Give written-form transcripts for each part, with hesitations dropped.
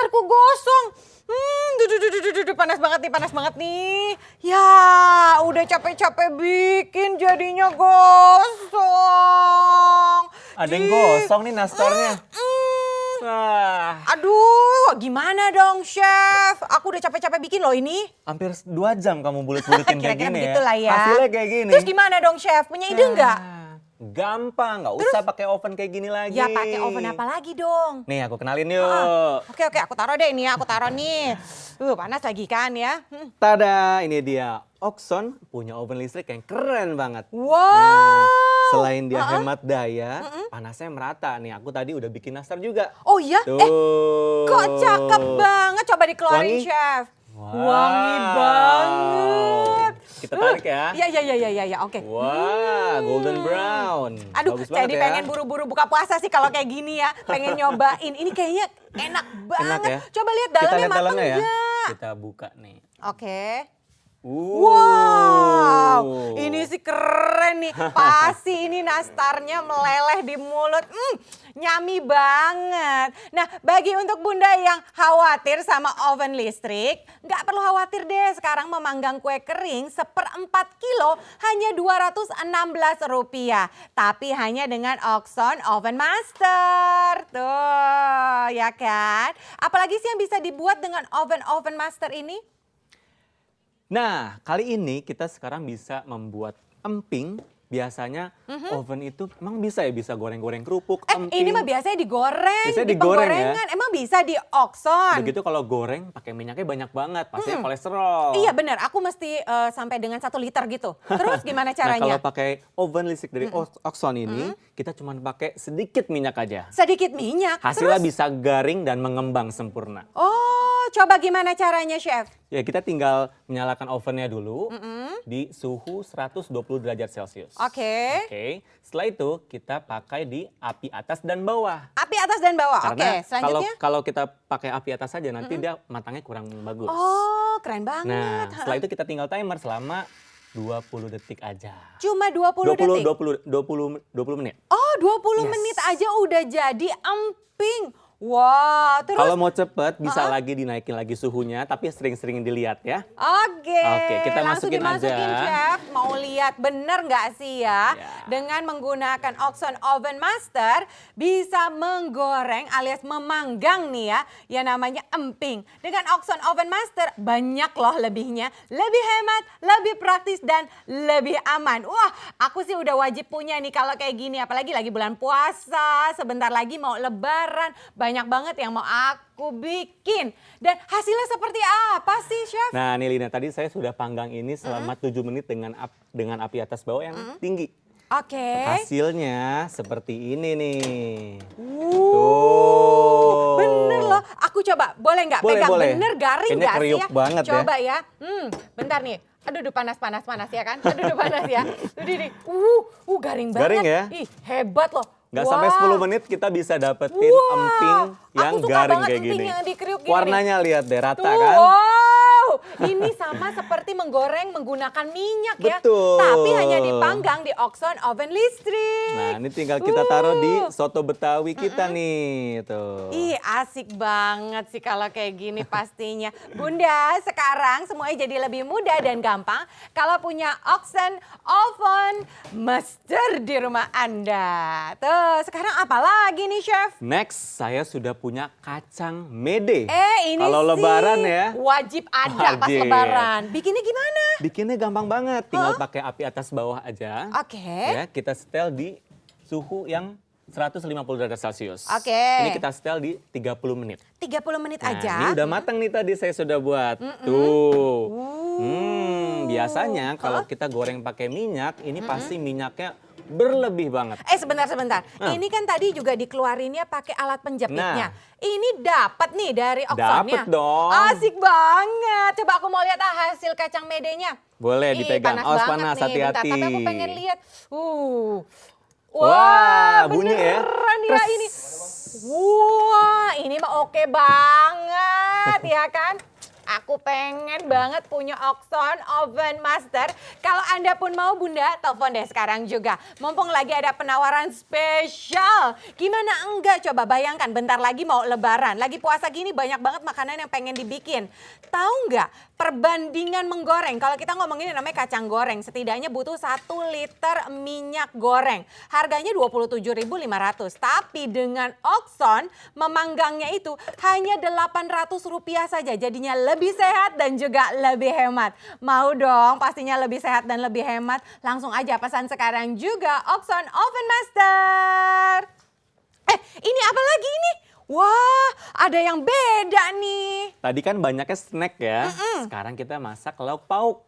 nastarku gosong. Panas banget nih. Ya, udah capek-capek bikin jadinya gosong. Ada yang gosong nih nastarnya. Aduh, gimana dong Chef? Aku udah capek-capek bikin loh ini. Hampir 2 jam kamu bulet-buletin kayak Kira-kira gini begitulah ya. Hasilnya kayak gini. Terus gimana dong Chef? Punya ide nggak? Gampang, nggak usah pakai oven kayak gini lagi. Ya pakai oven apa lagi dong? Nih aku kenalin yuk. Oke, aku taruh deh ini ya, aku taruh nih. Panas lagi kan ya. Tada, ini dia. Oxon punya oven listrik yang keren banget. Wow. Nah, selain dia hemat daya, panasnya merata. Nih aku tadi udah bikin nastar juga. Oh iya? Tuh. Kok cakep banget. Coba dikeluarin Wangi? Chef. Wow. Wangi banget. Kita tarik ya. Iya, oke. Wah, golden brown. Aduh, Bagus jadi banget ya. pengen buru-buru buka puasa sih kalau kayak gini ya. Pengen nyobain. Ini kayaknya enak banget. Enak ya? Coba lihat Kita dalamnya lihat mateng dalamnya ya. nggak? Kita buka nih. Oke. Wow. Wow, ini sih keren nih. Pasti ini nastarnya meleleh di mulut. Nyami banget. Nah, bagi untuk bunda yang khawatir sama oven listrik, nggak perlu khawatir deh. Sekarang memanggang kue kering 1/4 kilo hanya Rp216. Tapi hanya dengan Oxon Oven Master. Tuh, ya kan? Apalagi sih yang bisa dibuat dengan oven Master ini? Nah, kali ini kita sekarang bisa membuat emping. Biasanya oven itu emang bisa goreng-goreng kerupuk, emping. Ini mah biasanya digoreng, Biasanya di digoreng penggorengan. ya. Emang bisa di Oxon. Begitu kalau goreng pakai minyaknya banyak banget, pastinya kolesterol. Iya benar, aku mesti sampai dengan 1 liter gitu. Terus gimana Nah, caranya? kalau pakai oven listrik dari Oxon ini, kita cuma pakai sedikit minyak aja. Sedikit minyak. Hasilnya Terus? bisa garing dan mengembang sempurna. Oh, coba gimana caranya, Chef? Ya, kita tinggal menyalakan ovennya dulu di suhu 120 derajat Celcius. Oke. Oke, setelah itu kita pakai di api atas dan bawah. Api atas dan bawah. Oke, Karena selanjutnya? kalau kita pakai api atas saja nanti dia matangnya kurang bagus. Oh, keren banget. Nah, setelah itu kita tinggal timer selama 20 detik aja. Cuma 20 detik? 20 menit. Oh, 20 Yes. menit aja udah jadi emping. Wah, terus? Kalau mau cepet bisa lagi dinaikin lagi suhunya, tapi sering-sering dilihat ya. Oke, kita langsung masukin dimasukin aja. Chef. Mau lihat bener nggak sih ya? Dengan menggunakan Oxon Oven Master bisa menggoreng alias memanggang nih ya, yang namanya emping. Dengan Oxon Oven Master banyak loh lebihnya, lebih hemat, lebih praktis dan lebih aman. Wah, aku sih udah wajib punya nih kalau kayak gini, apalagi lagi bulan puasa, sebentar lagi mau lebaran. Banyak banget yang mau aku bikin. Dan hasilnya seperti apa sih, Chef? Nah, nih Lina, tadi saya sudah panggang ini selama 7 menit dengan api atas bawah yang tinggi. Oke. Hasilnya seperti ini nih. Tuh. Bener loh. Aku coba, boleh nggak pegang? Boleh. Bener garing Kayaknya nggak sih kriuk ya? banget ya. Coba ya. Bentar nih. Aduh, panas ya kan? Aduh, panas ya. Nih. Garing banget. Garing ya? Ih, hebat loh. Nggak sampai 10 menit kita bisa dapetin emping yang aku suka garing banget kayak emping gini. yang dikriuk gini Warnanya lihat deh, rata tuh, kan? wow, ini sama seperti menggoreng menggunakan minyak ya. Betul. Tapi hanya dipanggang di Oxon Oven Listrik. Nah, ini tinggal kita taruh di soto Betawi kita nih, tuh. Ih, asik banget sih kalau kayak gini pastinya. Bunda, sekarang semuanya jadi lebih mudah dan gampang kalau punya Oxon Oven Master di rumah Anda. Tuh, sekarang apa lagi nih, Chef? Next, saya sudah punya kacang mede. Ini kalau sih lebaran ya. wajib ada pas Wajib. lebaran. Bikinnya gimana? Bikinnya gampang banget, tinggal pakai api atas bawah aja. Oke. Ya, kita setel di suhu yang 150 derajat Celcius. Oke. Ini kita setel di 30 menit. 30 menit Nah, aja. ini udah matang nih tadi saya sudah buat. Tuh. Biasanya kalau kita goreng pakai minyak, ini pasti minyaknya berlebih banget. Sebentar. Ini kan tadi juga dikeluarinnya pakai alat penjepitnya. Ini dapat nih dari Oxonnya. Dapet dong. Asik banget. Coba aku mau lihat hasil kacang medenya. Boleh dipegang. Panas Awas banget panas, nih. Bentar, hati-hati. tapi aku pengen lihat. Wah, bunyi ya. Beneran ya ini. Wah, ini mah oke banget ya kan. Aku pengen banget punya Oxon Oven Master. Kalau Anda pun mau Bunda, telepon deh sekarang juga. Mumpung lagi ada penawaran spesial. Gimana enggak? Coba bayangkan bentar lagi mau lebaran. Lagi puasa gini banyak banget makanan yang pengen dibikin. Tahu nggak perbandingan menggoreng? Kalau kita ngomongin yang namanya kacang goreng, setidaknya butuh 1 liter minyak goreng. Harganya Rp27.500. Tapi dengan Oxon memanggangnya itu hanya Rp800 saja. Jadinya lebih sehat dan juga lebih hemat. Mau dong pastinya lebih sehat dan lebih hemat. Langsung aja pesan sekarang juga Oxon Oven Master. Ini apa lagi ini? Wah, ada yang beda nih. Tadi kan banyaknya snack ya. Sekarang kita masak lauk pauk.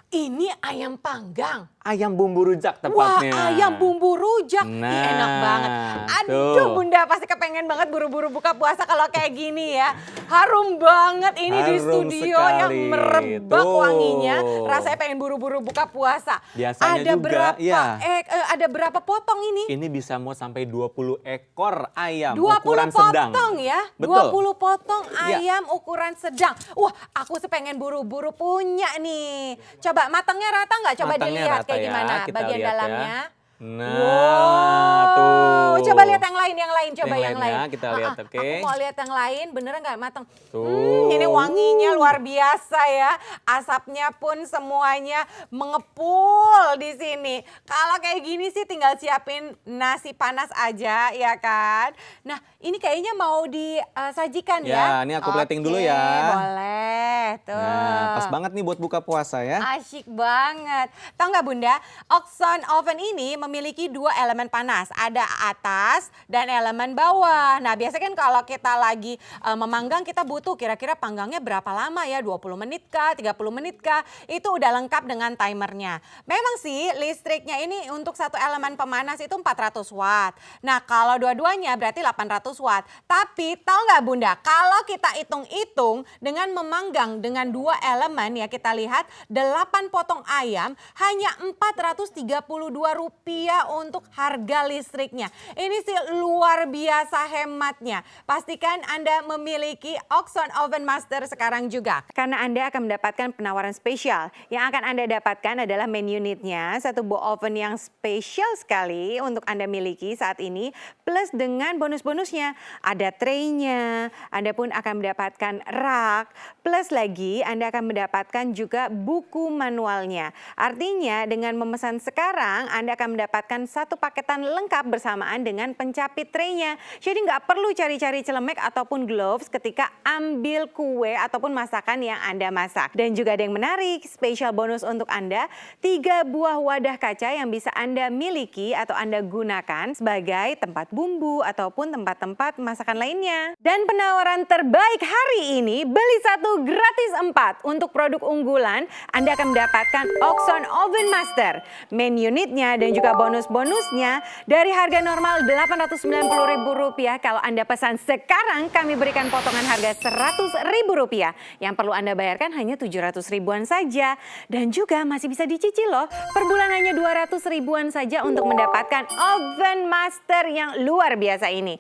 Ini ayam panggang. Ayam bumbu rujak Wah, tepatnya. ayam bumbu rujak. Nah, Ih, enak banget. Aduh, tuh. Bunda pasti kepengen banget buru-buru buka puasa kalau kayak gini ya. Harum banget ini di Harum studio sekali. yang merebak Tuh. wanginya. Rasanya pengen buru-buru buka puasa. Biasanya ada juga, berapa, ya. ada berapa potong ini? Ini bisa muat sampai 20 ekor ayam 20 ukuran sedang. potong ya, Betul. 20 potong Iya. ayam ukuran sedang. Wah, aku sih pengen buru-buru punya nih. Coba matangnya rata nggak? Coba Matangnya dilihat rata kayak ya, gimana kita bagian lihat ya. dalamnya. Nah, Wow, tuh. coba lihat yang lain, coba Yang yang lainnya lain. kita lihat, oke. Aku mau lihat yang lain, beneran nggak matang? Tuh. Ini wanginya luar biasa ya. Asapnya pun semuanya mengepul di sini. Kalau kayak gini sih tinggal siapin nasi panas aja, ya kan? Nah, ini kayaknya mau disajikan ya. Ya, ini aku plating dulu Oke, ya. Boleh, tuh. Nah, pas banget nih buat buka puasa ya. Asyik banget. Tahu nggak Bunda, Oxon Oven ini memiliki 2 elemen panas. Ada atas dan elemen bawah. Nah biasanya kan kalau kita lagi memanggang kita butuh kira-kira panggangnya berapa lama ya? 20 menit kah? 30 menit kah? Itu udah lengkap dengan timernya. Memang sih listriknya ini untuk satu elemen pemanas itu 400 watt. Nah kalau dua-duanya berarti 800 watt. Tapi tahu nggak Bunda, kalau kita hitung-hitung dengan memanggang dengan 2 elemen ya kita lihat 8 potong ayam hanya Rp432 untuk harga listriknya. Ini sih luar biasa hematnya. Pastikan Anda memiliki Oxon Oven Master sekarang juga. Karena Anda akan mendapatkan penawaran spesial. Yang akan Anda dapatkan adalah main unitnya, satu buah oven yang spesial sekali untuk Anda miliki saat ini. Plus dengan bonus-bonusnya, ada tray-nya, Anda pun akan mendapatkan rak. Plus lagi Anda akan mendapatkan juga buku manualnya. Artinya dengan memesan sekarang Anda akan mendapatkan satu paketan lengkap bersamaan dengan pencapit tray-nya. Jadi nggak perlu cari-cari celemek ataupun gloves ketika ambil kue ataupun masakan yang Anda masak. Dan juga ada yang menarik, spesial bonus untuk Anda, 3 buah wadah kaca yang bisa Anda miliki atau Anda gunakan sebagai tempat bumbu ataupun tempat-tempat masakan lainnya. Dan penawaran terbaik hari ini, beli 1 gratis 4 untuk produk unggulan, Anda akan mendapatkan Oxon Oven Master, main unitnya dan juga bonus-bonusnya dari harga normal Rp890.000. Kalau Anda pesan sekarang, kami berikan potongan harga Rp100.000. Yang perlu Anda bayarkan hanya 700 ribuan saja. Dan juga masih bisa dicicil loh, per bulan hanya 200 ribuan saja untuk mendapatkan Oven Master yang luar biasa ini.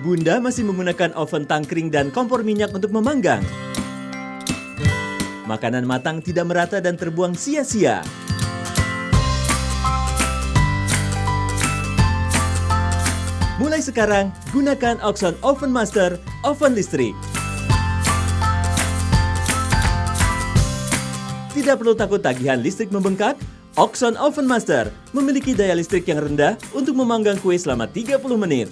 Bunda masih menggunakan oven tangkring dan kompor minyak untuk memanggang. Makanan matang tidak merata dan terbuang sia-sia. Mulai sekarang, gunakan Oxon Oven Master oven listrik. Tidak perlu takut tagihan listrik membengkak. Oxon Oven Master memiliki daya listrik yang rendah untuk memanggang kue selama 30 menit.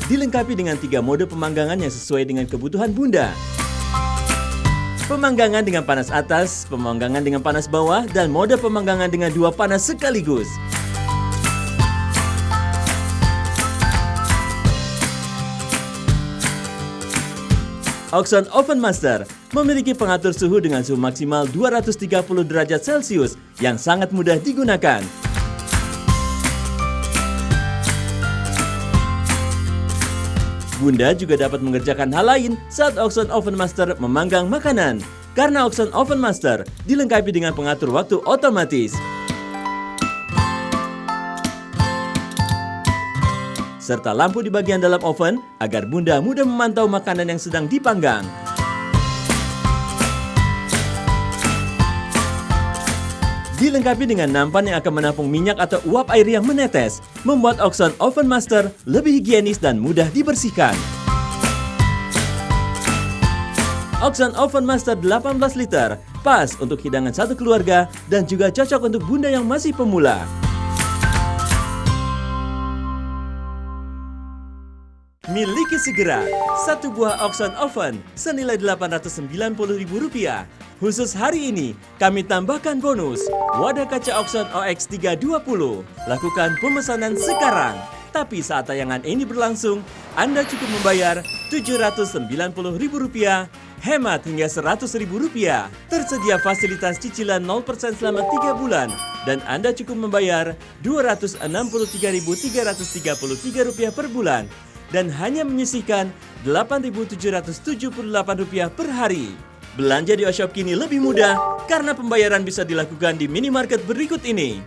Dilengkapi dengan 3 mode pemanggangan yang sesuai dengan kebutuhan Bunda. Pemanggangan dengan panas atas, pemanggangan dengan panas bawah, dan mode pemanggangan dengan 2 panas sekaligus. Oxon Oven Master memiliki pengatur suhu dengan suhu maksimal 230 derajat Celcius yang sangat mudah digunakan. Bunda juga dapat mengerjakan hal lain saat Oxon Oven Master memanggang makanan. Karena Oxon Oven Master dilengkapi dengan pengatur waktu otomatis. Serta lampu di bagian dalam oven agar Bunda mudah memantau makanan yang sedang dipanggang. Dilengkapi dengan nampan yang akan menampung minyak atau uap air yang menetes, membuat Oxon Oven Master lebih higienis dan mudah dibersihkan. Oxon Oven Master 18 liter, pas untuk hidangan satu keluarga dan juga cocok untuk Bunda yang masih pemula. Miliki segera satu buah Oxon Oven senilai Rp890.000. Khusus hari ini, kami tambahkan bonus wadah kaca Oxon OX320. Lakukan pemesanan sekarang. Tapi saat tayangan ini berlangsung, Anda cukup membayar Rp790.000, hemat hingga Rp100.000. Tersedia fasilitas cicilan 0% selama 3 bulan. Dan Anda cukup membayar Rp263.333 per bulan. Dan hanya menyisihkan Rp8.778 per hari. Belanja di Oshop kini lebih mudah karena pembayaran bisa dilakukan di minimarket berikut ini.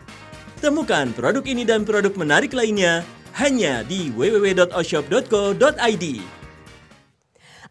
Temukan produk ini dan produk menarik lainnya hanya di www.oshop.co.id.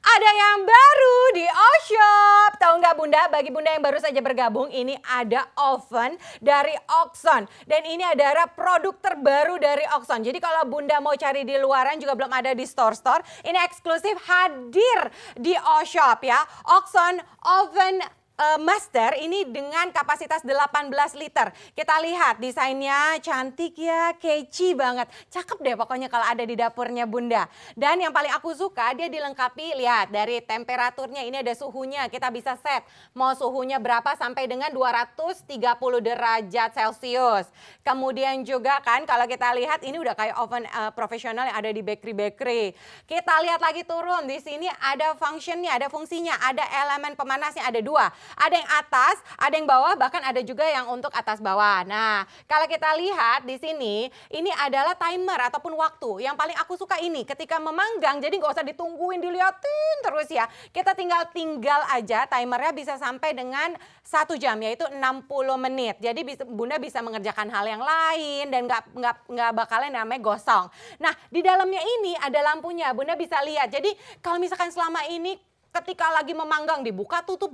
Ada yang baru di Oshop. Tahu nggak Bunda, bagi Bunda yang baru saja bergabung, ini ada oven dari Oxon. Dan ini adalah produk terbaru dari Oxon. Jadi kalau Bunda mau cari di luaran juga belum ada di store-store. Ini eksklusif hadir di Oshop ya. Oxon Oven Master ini dengan kapasitas 18 liter. Kita lihat desainnya cantik ya, catchy banget. Cakep deh pokoknya kalau ada di dapurnya Bunda. Dan yang paling aku suka dia dilengkapi, lihat dari temperaturnya, ini ada suhunya. Kita bisa set mau suhunya berapa sampai dengan 230 derajat Celcius. Kemudian juga kan kalau kita lihat ini udah kayak oven profesional yang ada di bakery-bakery. Kita lihat lagi turun, di sini ada functionnya, ada fungsinya, ada elemen pemanasnya, ada 2. Ada yang atas, ada yang bawah, bahkan ada juga yang untuk atas bawah. Nah, kalau kita lihat di sini, ini adalah timer ataupun waktu. Yang paling aku suka ini, ketika memanggang, jadi nggak usah ditungguin, diliatin terus ya. Kita tinggal aja, timernya bisa sampai dengan 1 jam, yaitu 60 menit. Jadi Bunda bisa mengerjakan hal yang lain dan nggak bakalan namanya gosong. Nah, di dalamnya ini ada lampunya, Bunda bisa lihat. Jadi kalau misalkan selama ini ketika lagi memanggang buka tutup,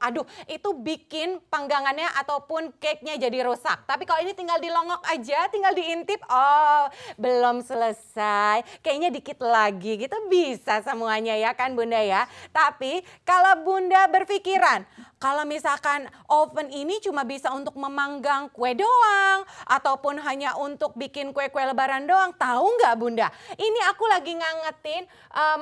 aduh itu bikin panggangannya ataupun cake-nya jadi rusak. Tapi kalau ini tinggal dilongok aja, tinggal diintip, oh belum selesai, kayaknya dikit lagi gitu, bisa semuanya ya kan Bunda ya. Tapi kalau Bunda berpikiran, kalau misalkan oven ini cuma bisa untuk memanggang kue doang, ataupun hanya untuk bikin kue-kue lebaran doang, tahu nggak Bunda? Ini aku lagi ngangetin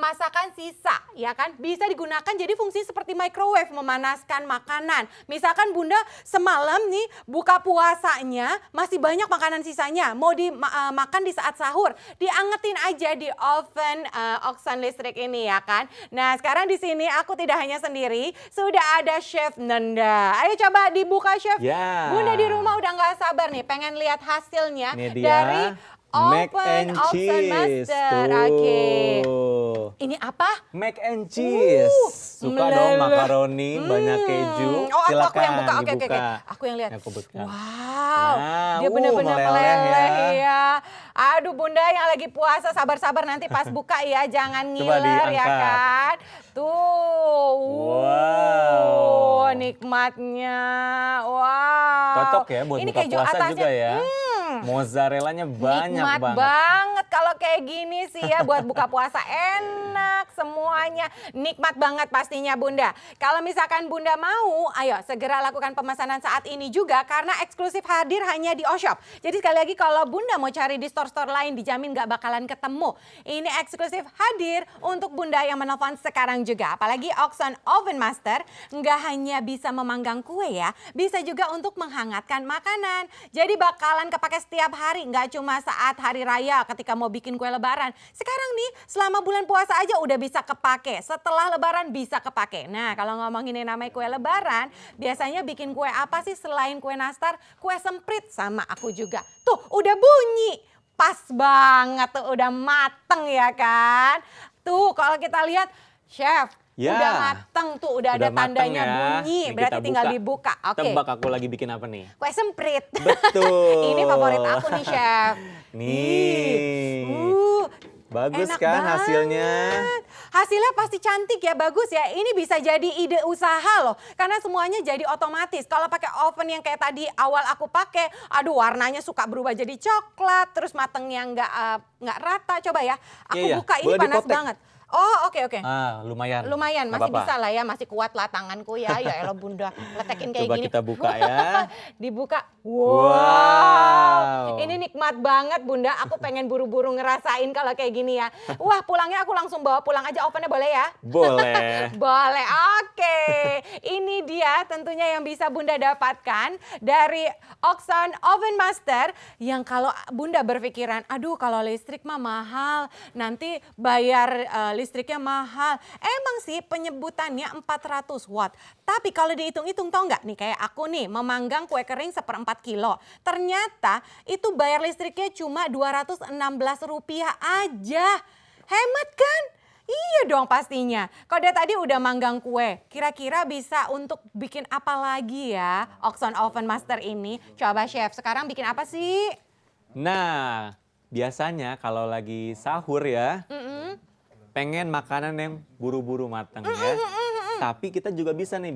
masakan sisa, ya kan? Bisa digunakan jadi fungsi seperti microwave, memanaskan makanan. Misalkan Bunda semalam nih buka puasanya, masih banyak makanan sisanya, mau dimakan di saat sahur, diangetin aja di oven Oxon listrik ini ya kan? Nah sekarang di sini aku tidak hanya sendiri, sudah ada Chef Nanda. Ayo coba dibuka Chef. Ya. Bunda di rumah udah nggak sabar nih pengen lihat hasilnya Ini dia. dari Mac Oven and Oven cheese. Master. Tuh. Oke. Ini apa? Mac and cheese. Suka dong meleleh. makaroni, banyak keju. Oh, aku yang buka. Silakan Oke. dibuka. Aku yang lihat. Aku buka. Wow, Nah, dia benar-benar meleleh meleleh ya. Aduh Bunda yang lagi puasa sabar-sabar nanti pas buka ya, jangan Coba ngiler ya diangkat. kan. Tuh. Wow. Nikmatnya. Wow. Cocok ya buat Ini buka keju puasa atasnya, juga ya. Mozzarellanya banyak nikmat banget. banget kalau kayak gini sih ya buat buka puasa enak semuanya. Nikmat banget pastinya Bunda. Kalau misalkan Bunda mau, ayo segera lakukan pemesanan saat ini juga karena eksklusif hadir hanya di Oshop. Jadi sekali lagi kalau Bunda mau cari di store-store lain dijamin gak bakalan ketemu. Ini eksklusif hadir untuk Bunda yang menelpon sekarang juga. Apalagi Oxon Oven Master nggak hanya bisa memanggang kue ya, bisa juga untuk menghangatkan makanan. Jadi bakalan kepake setiap hari, nggak cuma saat hari raya ketika mau bikin kue lebaran. Sekarang nih selama bulan puasa aja udah bisa kepake, setelah lebaran bisa kepake. Nah kalau ngomongin yang namanya kue lebaran, biasanya bikin kue apa sih selain kue nastar? Kue semprit sama aku juga. Tuh udah bunyi, pas banget tuh udah mateng ya kan. Tuh kalau kita lihat, Chef, Ya. udah mateng tuh, udah ada mateng tandanya ya. bunyi, Nih, berarti kita tinggal buka. dibuka. Oke. Tebak aku lagi bikin apa nih? Kue semprit. Betul. Ini favorit aku nih, Chef. Nih. Bagus Enak kan banget. hasilnya? Hasilnya pasti cantik ya, bagus ya. Ini bisa jadi ide usaha loh. Karena semuanya jadi otomatis. Kalau pakai oven yang kayak tadi awal aku pakai, aduh warnanya suka berubah jadi coklat, terus matengnya nggak rata. Coba ya, aku Iya, buka ini boleh panas dipotek. banget. Oh oke. Ah, lumayan. Lumayan, Nggak masih apa-apa. bisa lah ya, masih kuat lah tanganku ya. Ya elah Bunda, letekin kayak Coba gini. kita buka ya. Dibuka. Wow. Ini nikmat banget Bunda, aku pengen buru-buru ngerasain kalau kayak gini ya. Wah pulangnya aku langsung bawa pulang aja ovennya boleh ya? Boleh. Boleh, oke. Ini dia tentunya yang bisa Bunda dapatkan dari Oxon Oven Master yang kalau Bunda berpikiran, aduh kalau listrik mah mahal, nanti bayar listriknya mahal. Emang sih penyebutannya 400 watt. Tapi kalau dihitung-hitung tau nggak nih kayak aku nih memanggang kue kering 1/4 kilo. Ternyata itu bayar listriknya cuma Rp216 aja. Hemat kan? Iya dong pastinya. Kalau dari tadi udah manggang kue, kira-kira bisa untuk bikin apa lagi ya Oxon Oven Master ini? Coba Chef, sekarang bikin apa sih? Nah, biasanya kalau lagi sahur ya, pengen makanan yang buru-buru matang ya. Tapi kita juga bisa nih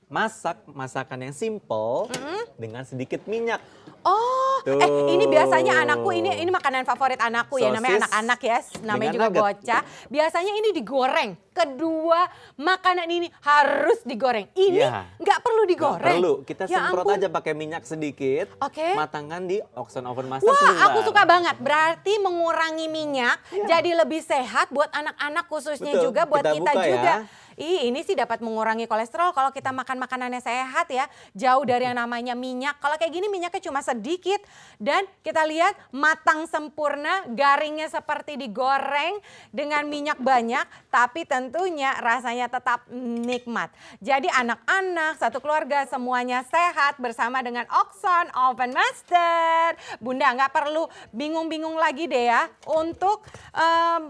masak masakan yang simple dengan sedikit minyak. Oh, Tuh. ini biasanya anakku ini makanan favorit anakku ya, namanya Sosis anak-anak ya, namanya dengan juga nugget. bocah. Biasanya ini digoreng. Kedua makanan ini harus digoreng. Ini Iya. nggak perlu Nggak digoreng. perlu, kita Ya semprot ampun. aja pakai minyak sedikit. Oke. Matangkan di Oxon Oven Master Wah, sebentar. aku suka banget. Berarti mengurangi minyak, jadi lebih sehat buat anak-anak khususnya Betul, juga, buat kita kita buka juga. ya. Ini sih dapat mengurangi kolesterol kalau kita makan makanannya sehat ya. Jauh dari yang namanya minyak. Kalau kayak gini minyaknya cuma sedikit. Dan kita lihat matang sempurna, garingnya seperti digoreng dengan minyak banyak. Tapi tentunya rasanya tetap nikmat. Jadi anak-anak, satu keluarga semuanya sehat bersama dengan Oxon Oven Master. Bunda nggak perlu bingung-bingung lagi deh ya untuk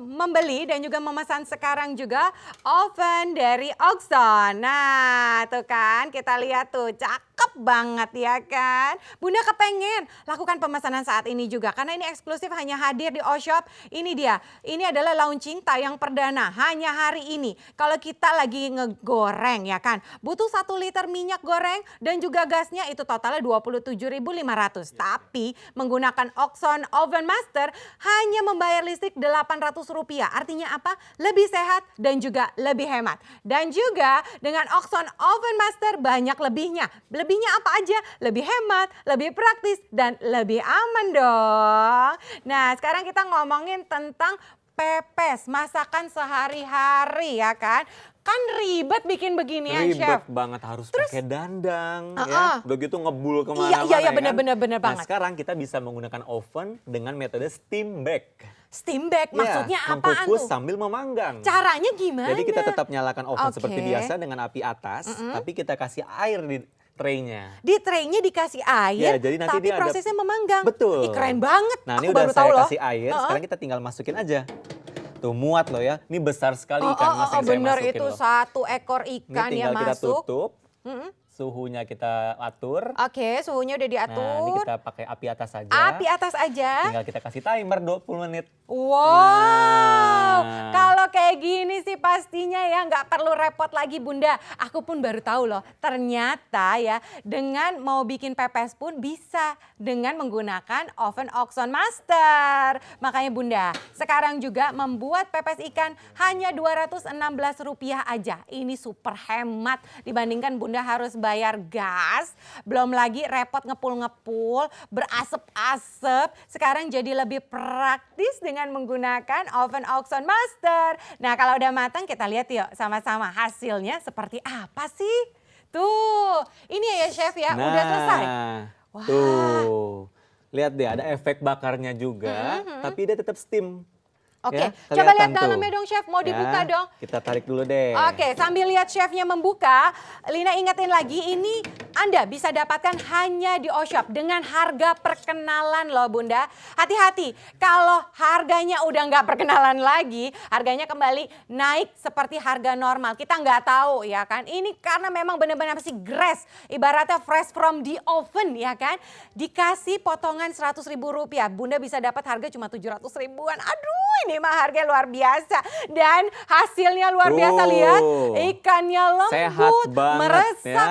membeli dan juga memesan sekarang juga oven dari Oxon. Nah, tuh kan kita lihat tuh cakep banget ya kan. Bunda kepengen lakukan pemesanan saat ini juga karena ini eksklusif hanya hadir di Oshop. Ini dia. Ini adalah launching tayang perdana hanya hari ini. Kalau kita lagi ngegoreng ya kan, butuh 1 liter minyak goreng dan juga gasnya itu totalnya 27.500. Tapi menggunakan Oxon Oven Master hanya membayar listrik Rp800. Artinya apa? Lebih sehat dan juga lebih hemat. Dan juga dengan Oxon Oven Master banyak lebihnya. Lebihnya apa aja? Lebih hemat, lebih praktis, dan lebih aman dong. Nah sekarang kita ngomongin tentang pepes, masakan sehari-hari ya kan. Kan ribet bikin beginian Chef. Ribet banget, harus pakai dandang Uh-uh. ya. Udah gitu ngebul kemana-mana Iya, ya bener kan? banget. Nah sekarang kita bisa menggunakan oven dengan metode steam bake. Steam bake maksudnya Ya, apaan mengkukus tuh? sambil memanggang. Caranya gimana? Jadi kita tetap nyalakan oven Oke. seperti biasa dengan api atas, tapi kita kasih air di tray-nya. Di tray-nya dikasih air, Ya, jadi nanti tapi dia ada- prosesnya memanggang. Betul. Ih, keren banget. Nah, Aku ini udah baru saya tahu loh. kasih air, sekarang kita tinggal masukin aja. Tuh muat loh ya. Ini besar sekali Oh, ikan oh, mas oh, yang saya bener masukin itu loh. 1 ekor Ini ikan ya tinggal kita masuk. tutup, Mm-mm. suhunya kita atur. Oke, suhunya udah Nah, ini diatur. kita pakai api atas saja. Api atas aja. Tinggal kita kasih timer 20 menit. Wow, Nah. kalau kayak gini sih pastinya ya nggak perlu repot lagi Bunda. Aku pun baru tahu loh, ternyata ya dengan mau bikin pepes pun bisa dengan menggunakan oven Oxon Master. Makanya Bunda, sekarang juga membuat pepes ikan hanya Rp216 aja. Ini super hemat dibandingkan Bunda harus bayar gas, belum lagi repot ngepul-ngepul, berasap-asap. Sekarang jadi lebih praktis dengan menggunakan oven Oxon Master. Nah, kalau udah matang kita lihat yuk sama-sama hasilnya seperti apa sih? Tuh, ini ya Chef ya, udah selesai. Wah. Tuh. Lihat deh ada efek bakarnya juga, tapi dia tetap steam. Oke, Ya, coba lihat kelihatan tuh. dalamnya dong Chef, mau dibuka Ya, dong. Kita tarik dulu deh. Oke, sambil lihat chefnya membuka, Lina ingetin lagi ini Anda bisa dapatkan hanya di O-Shop dengan harga perkenalan loh Bunda. Hati-hati, kalau harganya udah nggak perkenalan lagi, harganya kembali naik seperti harga normal. Kita nggak tahu ya kan, ini karena memang benar-benar masih fresh, ibaratnya fresh from the oven ya kan. Dikasih potongan Rp100.000, Bunda bisa dapat harga cuma 700 ribuan. Aduh, ini mah harga luar biasa. Dan hasilnya luar biasa, Tuh. lihat. Ikannya Sehat lembut, banget meresap. ya.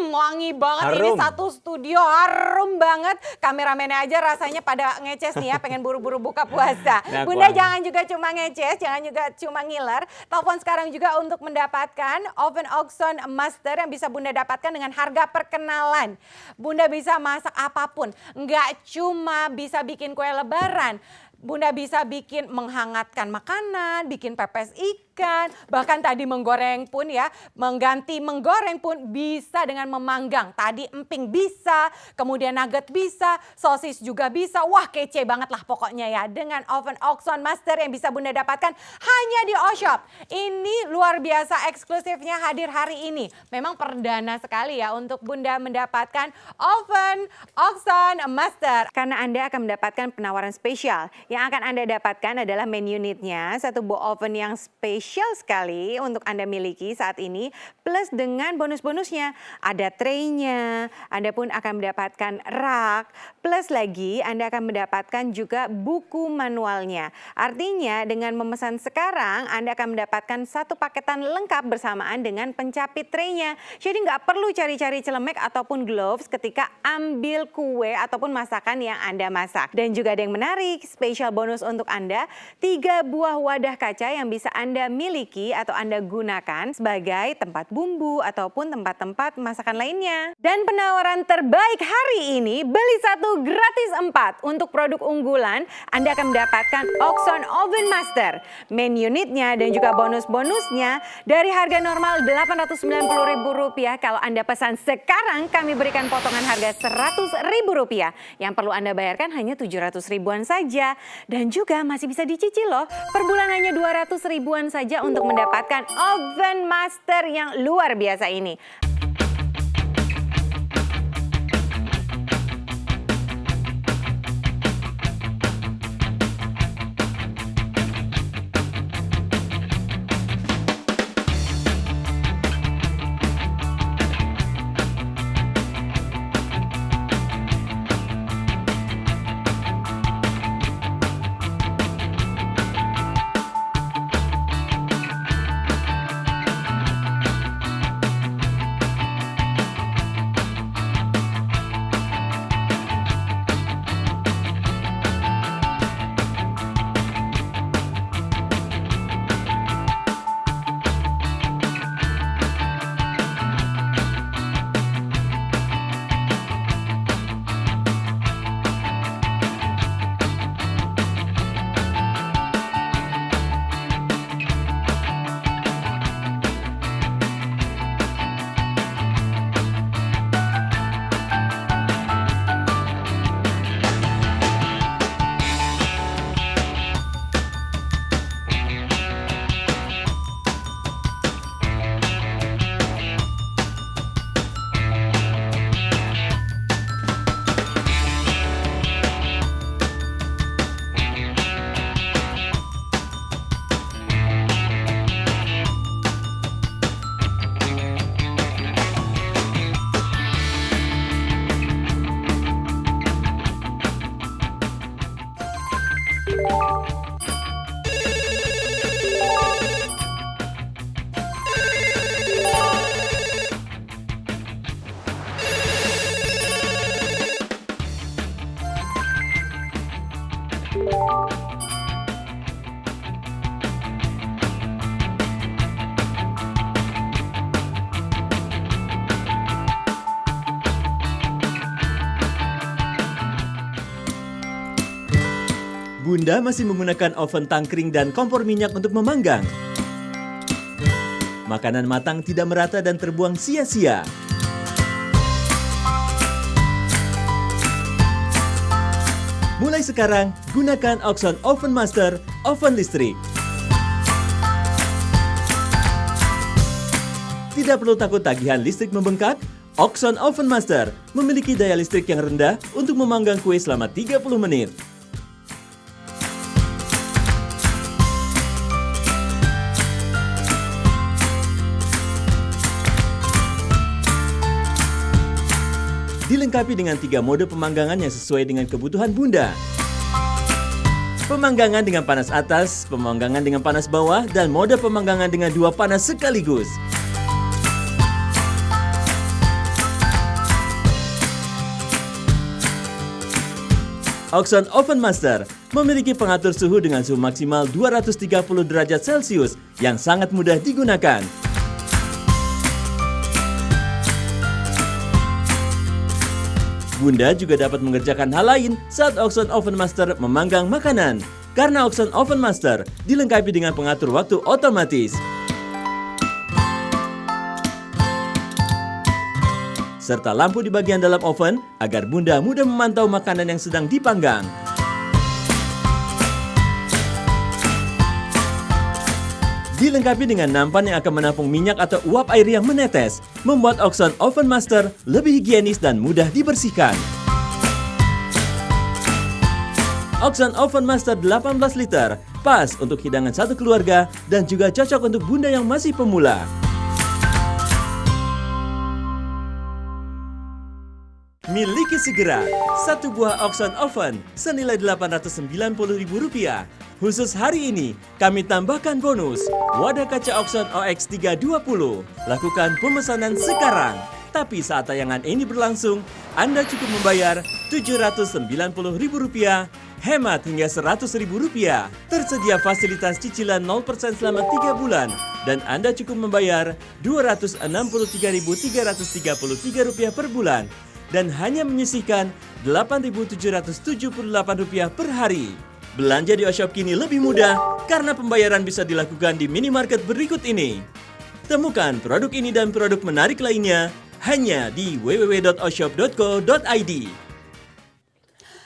Wangi banget. Ini Harum. satu studio harum banget. Kameramennya aja rasanya pada ngeces nih ya, pengen buru-buru buka puasa. Nah, Bunda Kwan. jangan juga cuma ngeces, jangan juga cuma ngiler. Telepon sekarang juga untuk mendapatkan oven Oxon Master yang bisa Bunda dapatkan dengan harga perkenalan. Bunda bisa masak apapun, nggak cuma bisa bikin kue lebaran. Bunda bisa bikin menghangatkan makanan, bikin pepes ikan, bahkan tadi menggoreng pun ya, mengganti menggoreng pun bisa dengan memanggang. Tadi emping bisa, kemudian nugget bisa, sosis juga bisa. Wah, kece banget lah pokoknya ya dengan oven Oxon Master yang bisa Bunda dapatkan hanya di O-Shop. Ini luar biasa eksklusifnya hadir hari ini. Memang perdana sekali ya untuk Bunda mendapatkan oven Oxon Master. Karena Anda akan mendapatkan penawaran spesial. Yang akan Anda dapatkan adalah main unitnya, satu buah oven yang spesial sekali untuk Anda miliki saat ini. Plus dengan bonus-bonusnya, ada tray-nya, Anda pun akan mendapatkan rak. Plus lagi Anda akan mendapatkan juga buku manualnya. Artinya dengan memesan sekarang, Anda akan mendapatkan satu paketan lengkap bersamaan dengan pencapit tray-nya. Jadi nggak perlu cari-cari celemek ataupun gloves ketika ambil kue ataupun masakan yang Anda masak. Dan juga ada yang menarik, spesial bonus untuk Anda, 3 buah wadah kaca yang bisa Anda miliki atau Anda gunakan sebagai tempat bumbu ataupun tempat-tempat masakan lainnya. Dan penawaran terbaik hari ini, beli 1 gratis 4 untuk produk unggulan, Anda akan mendapatkan Oxon Oven Master, main unitnya dan juga bonus-bonusnya dari harga normal Rp890.000. Kalau Anda pesan sekarang, kami berikan potongan harga Rp100.000. Yang perlu Anda bayarkan hanya 700 ribuan saja. Dan juga masih bisa dicicil loh. Per bulan hanya 200 ribuan saja untuk mendapatkan oven master yang luar biasa ini. Bunda masih menggunakan oven tangkring dan kompor minyak untuk memanggang. Makanan matang tidak merata dan terbuang sia-sia. Mulai sekarang, gunakan Oxon Oven Master oven listrik. Tidak perlu takut tagihan listrik membengkak. Oxon Oven Master memiliki daya listrik yang rendah untuk memanggang kue selama 30 menit. Dilengkapi dengan 3 mode pemanggangan yang sesuai dengan kebutuhan Bunda. Pemanggangan dengan panas atas, pemanggangan dengan panas bawah, dan mode pemanggangan dengan 2 panas sekaligus. Oxon Oven Master memiliki pengatur suhu dengan suhu maksimal 230 derajat Celcius yang sangat mudah digunakan. Bunda juga dapat mengerjakan hal lain saat Oxon Oven Master memanggang makanan. Karena Oxon Oven Master dilengkapi dengan pengatur waktu otomatis. Serta lampu di bagian dalam oven agar Bunda mudah memantau makanan yang sedang dipanggang. Dilengkapi dengan nampan yang akan menampung minyak atau uap air yang menetes, membuat Oxon Oven Master lebih higienis dan mudah dibersihkan. Oxon Oven Master 18 liter, pas untuk hidangan satu keluarga dan juga cocok untuk Bunda yang masih pemula. Miliki segera satu buah Oxon Oven senilai Rp890.000. Khusus hari ini, kami tambahkan bonus wadah kaca Oxon OX320. Lakukan pemesanan sekarang. Tapi saat tayangan ini berlangsung, Anda cukup membayar Rp790.000, hemat hingga Rp100.000. Tersedia fasilitas cicilan 0% selama 3 bulan. Dan Anda cukup membayar Rp263.333 per bulan. Dan hanya menyisihkan Rp8.778 per hari. Belanja di Oshop kini lebih mudah karena pembayaran bisa dilakukan di minimarket berikut ini. Temukan produk ini dan produk menarik lainnya hanya di www.oshop.co.id.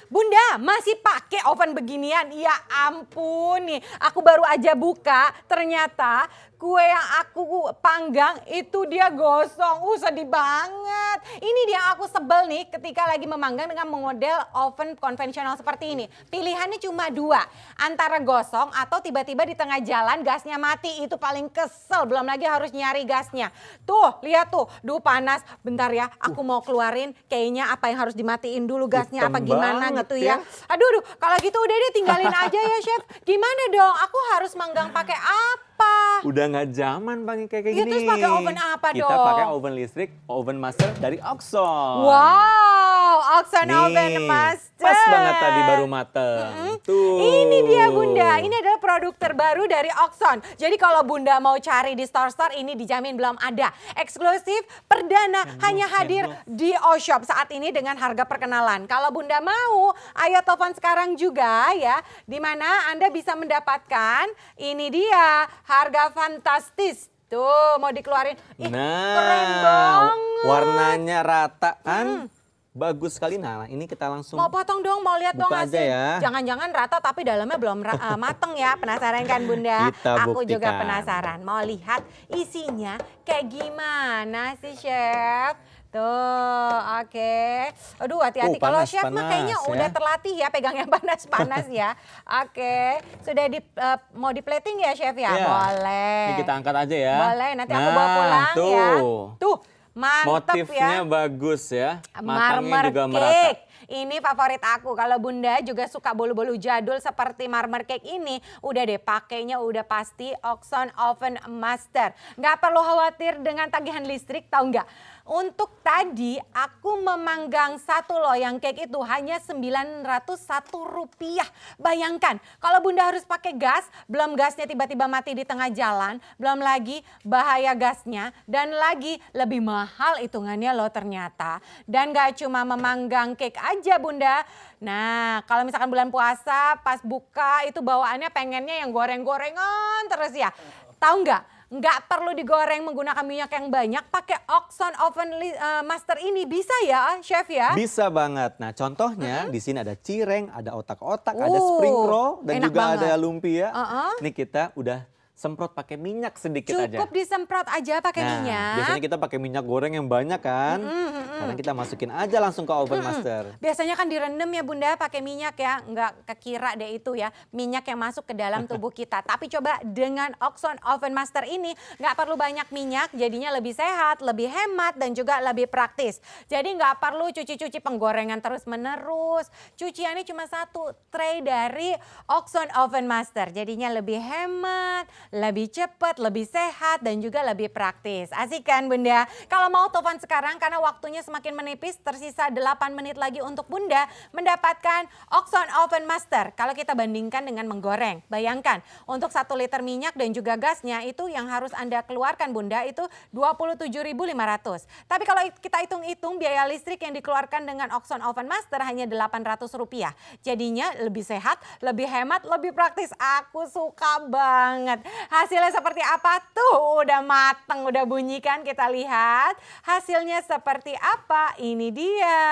Bunda, masih pakai oven beginian? Ya ampun nih, aku baru aja buka, ternyata kue yang aku panggang itu dia gosong. Sedih banget. Ini dia aku sebel nih ketika lagi memanggang dengan model oven konvensional seperti ini. Pilihannya cuma 2, antara gosong atau tiba-tiba di tengah jalan gasnya mati. Itu paling kesel, belum lagi harus nyari gasnya. Tuh, lihat tuh, duh panas. Bentar ya, aku mau keluarin kayaknya apa yang harus dimatiin dulu gasnya apa gimana gitu ya. Aduh, kalau gitu udah deh tinggalin aja ya Chef. Gimana dong, aku harus manggang pakai apa? Udah nggak zaman pakai kayak Ya, gini. terus pakai oven apa Kita dong? pakai oven listrik, oven master dari Oxon. Wow, Oxon Nih, Oven Master. pas banget tadi baru mateng. Tuh. Ini dia Bunda, ini adalah produk terbaru dari Oxon. Jadi kalau Bunda mau cari di store-store ini dijamin belum ada. Eksklusif, perdana, hanya hadir di Oshop saat ini dengan harga perkenalan. Kalau Bunda mau, ayo telepon sekarang juga ya. Dimana Anda bisa mendapatkan, ini dia, harga fantastis. Tuh mau dikeluarin, ih keren banget. Warnanya rata kan? Bagus sekali. Nah ini kita langsung Mau potong dong, mau lihat dong buka aja hasil. ya. Jangan-jangan rata tapi dalamnya belum mateng ya. Penasaran kan Bunda? Kita Aku juga buktikan. penasaran. Mau lihat isinya kayak gimana sih Chef? Tuh, oke. Aduh, hati-hati. Kalau Panas, Chef mah kayaknya panas, udah ya. terlatih ya pegang yang panas-panas ya. Oke. Sudah mau di plating ya Chef ya? Iya. Boleh. Ini kita angkat aja ya. Boleh, nanti aku bawa pulang tuh. ya. Tuh, mantep Motifnya ya. bagus ya. Matangnya Marmer juga cake. merata. Ini favorit aku. Kalau Bunda juga suka bolu-bolu jadul seperti marmer cake ini, udah deh pakainya udah pasti Oxon Oven Master. Nggak perlu khawatir dengan tagihan listrik, tahu nggak? Untuk tadi aku memanggang satu loyang cake itu hanya Rp901. Bayangkan kalau Bunda harus pakai gas, belum gasnya tiba-tiba mati di tengah jalan, belum lagi bahaya gasnya, dan lagi lebih mahal hitungannya loh ternyata. Dan gak cuma memanggang cake aja Bunda. Nah kalau misalkan bulan puasa pas buka itu bawaannya pengennya yang goreng-gorengan terus ya. Tahu nggak perlu digoreng menggunakan minyak yang banyak, pakai Oxon Oven Master ini bisa ya, Chef ya? Bisa banget. Nah, contohnya di sini ada cireng, ada otak-otak, ada spring roll dan enak juga banget. ada lumpia. Ini kita udah semprot pakai minyak sedikit aja. Cukup disemprot aja pakai Nah, minyak. biasanya kita pakai minyak goreng yang banyak kan. Sekarang kita masukin aja langsung ke oven master. Biasanya kan direndam ya Bunda pakai minyak ya, nggak kekira deh itu ya minyak yang masuk ke dalam tubuh kita. Tapi coba dengan Oxon Oven Master ini nggak perlu banyak minyak, jadinya lebih sehat, lebih hemat dan juga lebih praktis. Jadi nggak perlu cuci-cuci penggorengan terus menerus. Cuciannya cuma satu tray dari Oxon Oven Master, jadinya lebih hemat, lebih cepat, lebih sehat dan juga lebih praktis. Asik kan Bunda? Kalau mau telepon sekarang karena waktunya semakin menipis, tersisa 8 menit lagi untuk Bunda mendapatkan Oxon Oven Master. Kalau kita bandingkan dengan menggoreng, bayangkan untuk 1 liter minyak dan juga gasnya itu yang harus Anda keluarkan Bunda itu 27.500. Tapi kalau kita hitung-hitung biaya listrik yang dikeluarkan dengan Oxon Oven Master hanya Rp800. Jadinya lebih sehat, lebih hemat, lebih praktis. Aku suka banget. Hasilnya seperti apa tuh? Udah mateng, udah bunyi kan, kita lihat. Hasilnya seperti apa? Ini dia.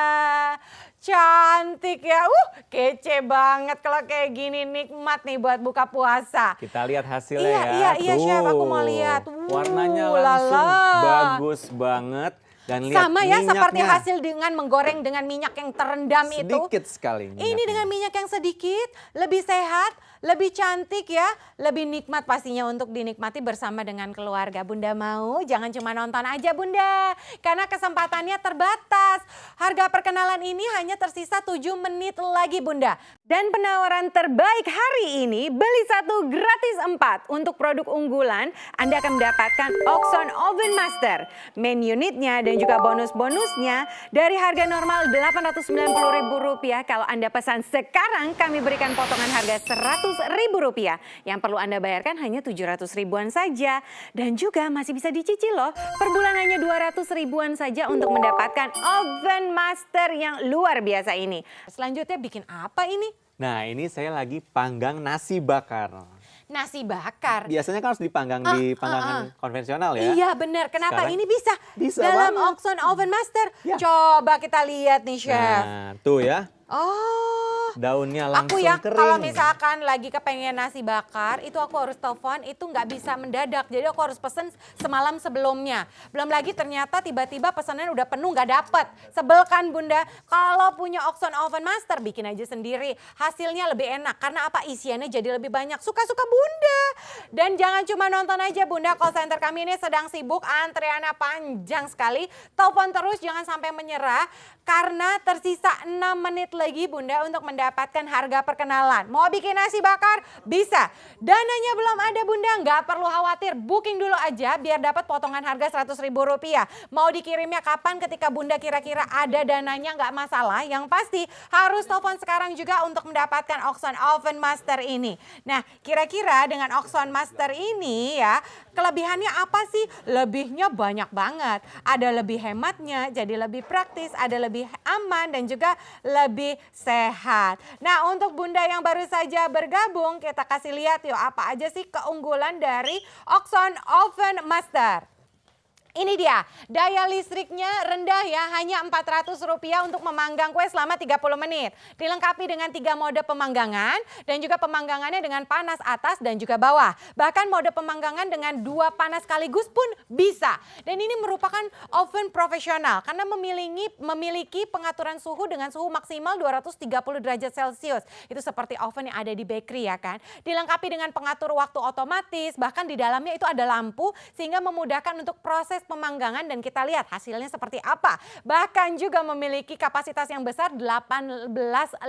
Cantik ya. Kece banget kalau kayak gini, nikmat nih buat buka puasa. Kita lihat hasilnya ya. Iya Chef, aku mau lihat. Warnanya langsung bagus banget. Dan lihat sama ya minyaknya. seperti hasil dengan menggoreng dengan minyak yang terendam itu. Sedikit sekali Ini minyaknya. dengan minyak yang sedikit, lebih sehat, lebih cantik ya, lebih nikmat pastinya untuk dinikmati bersama dengan keluarga. Bunda mau jangan cuma nonton aja Bunda, karena kesempatannya terbatas. Harga perkenalan ini hanya tersisa 7 menit lagi Bunda. Dan penawaran terbaik hari ini, beli 1 gratis 4. Untuk produk unggulan, Anda akan mendapatkan Oxon Oven Master. Main unitnya dan juga bonus-bonusnya dari harga normal Rp890.000. Kalau Anda pesan sekarang, kami berikan potongan harga Rp100.000. Yang perlu Anda bayarkan hanya 700 ribuan saja. Dan juga masih bisa dicicil loh. Per bulan hanya 200 ribuan saja untuk mendapatkan Oven Master yang luar biasa ini. Selanjutnya bikin apa ini? Nah, ini saya lagi panggang nasi bakar. Nasi bakar. Biasanya kan harus dipanggang di panggangan konvensional ya. Iya benar. Kenapa Sekarang ini bisa? bisa dalam banget. Oxon Oven Master. Ya. Coba kita lihat nih Chef. Nah, tuh ya. Oh. Daunnya langsung Aku ya kering. kalau misalkan lagi kepengen nasi bakar itu aku harus telepon, itu nggak bisa mendadak. Jadi aku harus pesen semalam sebelumnya. Belum lagi ternyata tiba-tiba pesanan udah penuh nggak dapet. Sebel kan Bunda? Kalau punya Oxon Oven Master bikin aja sendiri. Hasilnya lebih enak karena apa? Isiannya jadi lebih banyak. Suka-suka Bunda. Dan jangan cuma nonton aja Bunda. Call center kami ini sedang sibuk, antreannya panjang sekali. Telepon terus jangan sampai menyerah karena tersisa 6 menit lagi Bunda untuk mendapatkan harga perkenalan. Mau bikin nasi bakar? Bisa. Dananya belum ada Bunda, nggak perlu khawatir. Booking dulu aja biar dapat potongan harga Rp100.000. Mau dikirimnya kapan ketika Bunda kira-kira ada dananya nggak masalah. Yang pasti harus telepon sekarang juga untuk mendapatkan Oxon Oven Master ini. Nah kira-kira dengan Oxon Master ini ya kelebihannya apa sih? Lebihnya banyak banget. Ada lebih hematnya, jadi lebih praktis, ada lebih aman dan juga lebih sehat. Nah untuk Bunda yang baru saja bergabung, kita kasih lihat yuk apa aja sih keunggulan dari Oxon Oven Master. Ini dia, daya listriknya rendah ya, hanya Rp400 untuk memanggang kue selama 30 menit. Dilengkapi dengan 3 mode pemanggangan dan juga pemanggangannya dengan panas atas dan juga bawah. Bahkan mode pemanggangan dengan 2 panas sekaligus pun bisa. Dan ini merupakan oven profesional karena memiliki pengaturan suhu dengan suhu maksimal 230 derajat Celcius. Itu seperti oven yang ada di bakery ya kan. Dilengkapi dengan pengatur waktu otomatis, bahkan di dalamnya itu ada lampu sehingga memudahkan untuk proses pemanggangan dan kita lihat hasilnya seperti apa. Bahkan juga memiliki kapasitas yang besar 18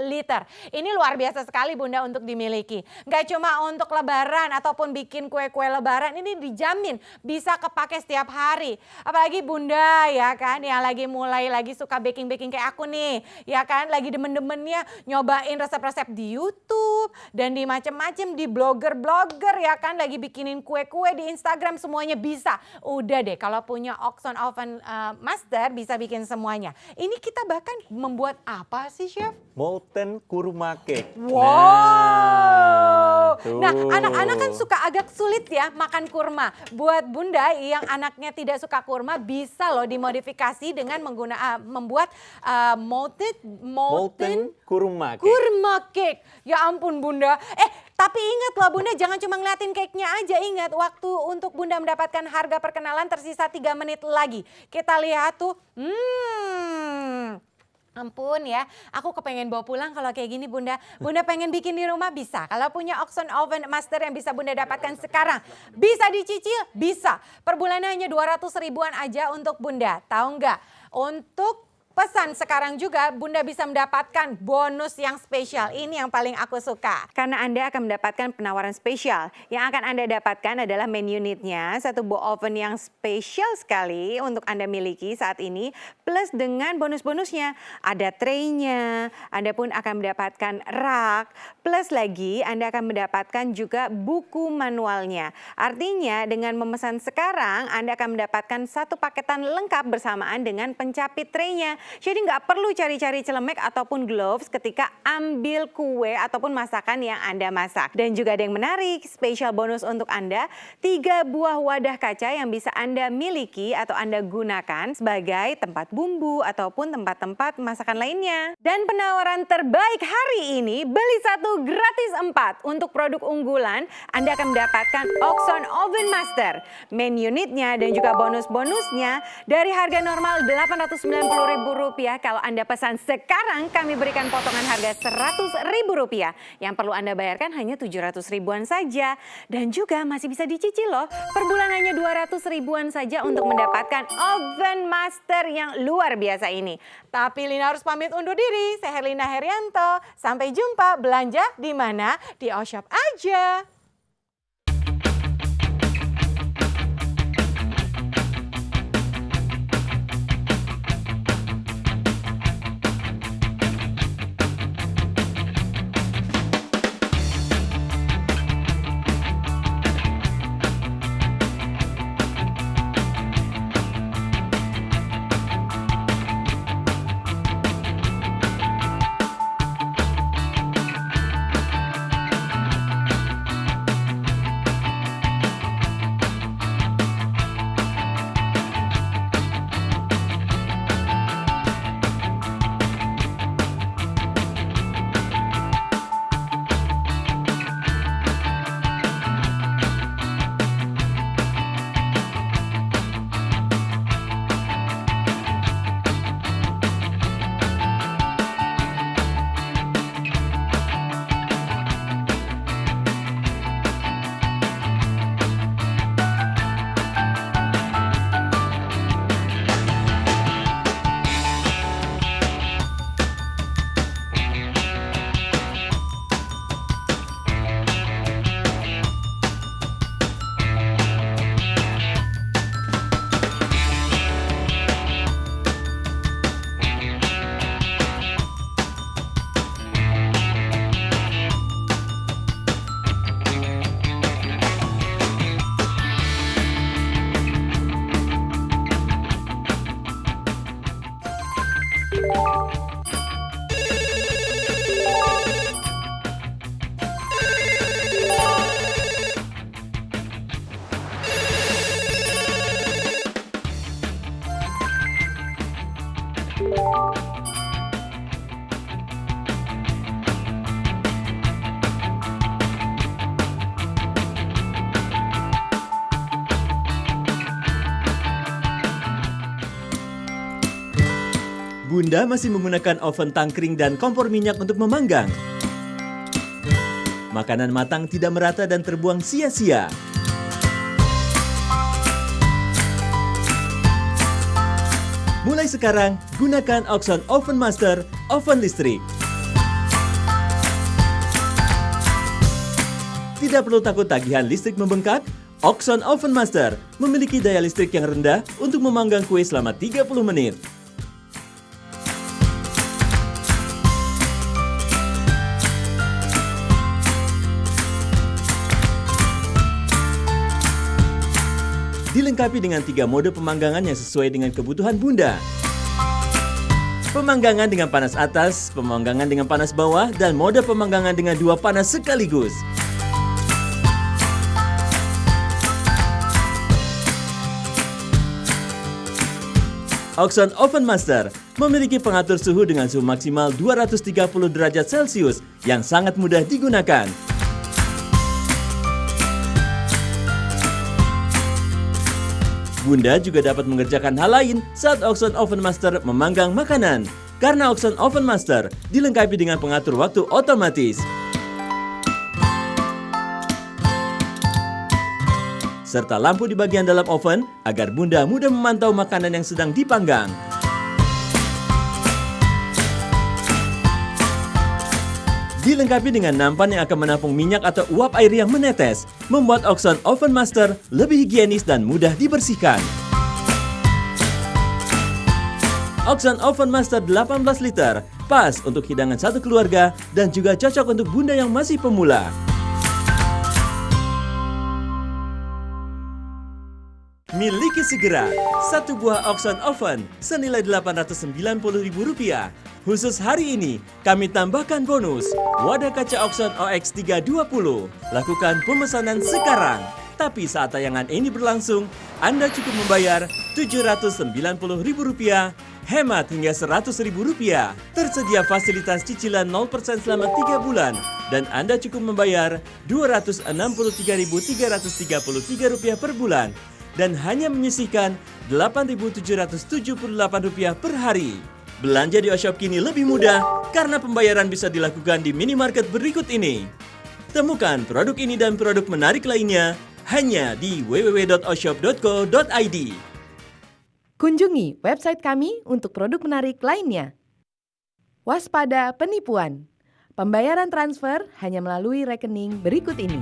liter. Ini luar biasa sekali Bunda untuk dimiliki. Nggak cuma untuk lebaran ataupun bikin kue-kue lebaran, ini dijamin bisa kepake setiap hari. Apalagi Bunda ya kan yang lagi suka baking-baking kayak aku nih. Ya kan lagi demen-demennya nyobain resep-resep di YouTube dan di macem-macem di blogger-blogger ya kan lagi bikinin kue-kue di Instagram semuanya bisa. Udah deh kalau punya Oxon Oven Master bisa bikin semuanya. Ini kita bahkan membuat apa sih, Chef? Molten kurma cake. Wow. Nah, tuh. anak-anak kan suka agak sulit ya makan kurma. Buat Bunda yang anaknya tidak suka kurma, bisa loh dimodifikasi dengan membuat molten kurma cake. kurma cake. Ya ampun Bunda. Tapi ingat loh Bunda, jangan cuma ngeliatin cake-nya aja. Ingat, waktu untuk Bunda mendapatkan harga perkenalan tersisa 3 menit lagi. Kita lihat tuh. Ampun ya, aku kepengen bawa pulang kalau kayak gini Bunda. Bunda pengen bikin di rumah bisa. Kalau punya Oxon Oven Master yang bisa Bunda dapatkan sekarang. Bisa dicicil? Bisa. Per bulannya hanya 200 ribuan aja untuk Bunda. Tahu nggak? Untuk pesan sekarang juga Bunda bisa mendapatkan bonus yang spesial. Ini yang paling aku suka. Karena Anda akan mendapatkan penawaran spesial. Yang akan Anda dapatkan adalah main unitnya. Satu buah oven yang spesial sekali untuk Anda miliki saat ini. Plus dengan bonus-bonusnya. Ada tray-nya. Anda pun akan mendapatkan rak. Plus lagi Anda akan mendapatkan juga buku manualnya. Artinya dengan memesan sekarang Anda akan mendapatkan satu paketan lengkap bersamaan dengan pencapit tray-nya. Jadi nggak perlu cari-cari celemek ataupun gloves ketika ambil kue ataupun masakan yang Anda masak. Dan juga ada yang menarik, spesial bonus untuk Anda, 3 buah wadah kaca yang bisa Anda miliki atau Anda gunakan sebagai tempat bumbu ataupun tempat-tempat masakan lainnya. Dan penawaran terbaik hari ini, beli 1 gratis 4 untuk produk unggulan, Anda akan mendapatkan Oxon Oven Master. Main unitnya dan juga bonus-bonusnya dari harga normal Rp890.000. Kalau Anda pesan sekarang, kami berikan potongan harga Rp100.000. Yang perlu Anda bayarkan hanya 700 ribuan saja. Dan juga masih bisa dicicil loh. Per bulan hanya 200 ribuan saja untuk mendapatkan Oven Master yang luar biasa ini. Tapi Lina harus pamit undur diri. Saya Herlina Herianto. Sampai jumpa. Belanja di mana? Di Oshop aja. Bunda masih menggunakan oven tangkring dan kompor minyak untuk memanggang. Makanan matang tidak merata dan terbuang sia-sia. Mulai sekarang, gunakan Oxon Oven Master, oven listrik. Tidak perlu takut tagihan listrik membengkak. Oxon Oven Master memiliki daya listrik yang rendah untuk memanggang kue selama 30 menit. dilengkapi dengan 3 mode pemanggangan yang sesuai dengan kebutuhan Bunda. Pemanggangan dengan panas atas, pemanggangan dengan panas bawah, dan mode pemanggangan dengan 2 panas sekaligus. Oxon Oven Master memiliki pengatur suhu dengan suhu maksimal 230 derajat Celcius yang sangat mudah digunakan. Bunda juga dapat mengerjakan hal lain saat Oxon Oven Master memanggang makanan. Karena Oxon Oven Master dilengkapi dengan pengatur waktu otomatis. Serta lampu di bagian dalam oven agar Bunda mudah memantau makanan yang sedang dipanggang. Dilengkapi dengan nampan yang akan menampung minyak atau uap air yang menetes, membuat Oxon Oven Master lebih higienis dan mudah dibersihkan. Oxon Oven Master 18 liter, pas untuk hidangan satu keluarga dan juga cocok untuk Bunda yang masih pemula. Miliki segera satu buah Oxon Oven senilai Rp890.000. Khusus hari ini, kami tambahkan bonus wadah kaca Oxon OX320. Lakukan pemesanan sekarang. Tapi saat tayangan ini berlangsung, Anda cukup membayar Rp790.000, hemat hingga Rp100.000. Tersedia fasilitas cicilan 0% selama 3 bulan. Dan Anda cukup membayar Rp263.333 per bulan. Dan hanya menyisihkan Rp8.778 per hari. Belanja di Oshop kini lebih mudah karena pembayaran bisa dilakukan di minimarket berikut ini. Temukan produk ini dan produk menarik lainnya hanya di www.oshop.co.id. Kunjungi website kami untuk produk menarik lainnya. Waspada penipuan. Pembayaran transfer hanya melalui rekening berikut ini.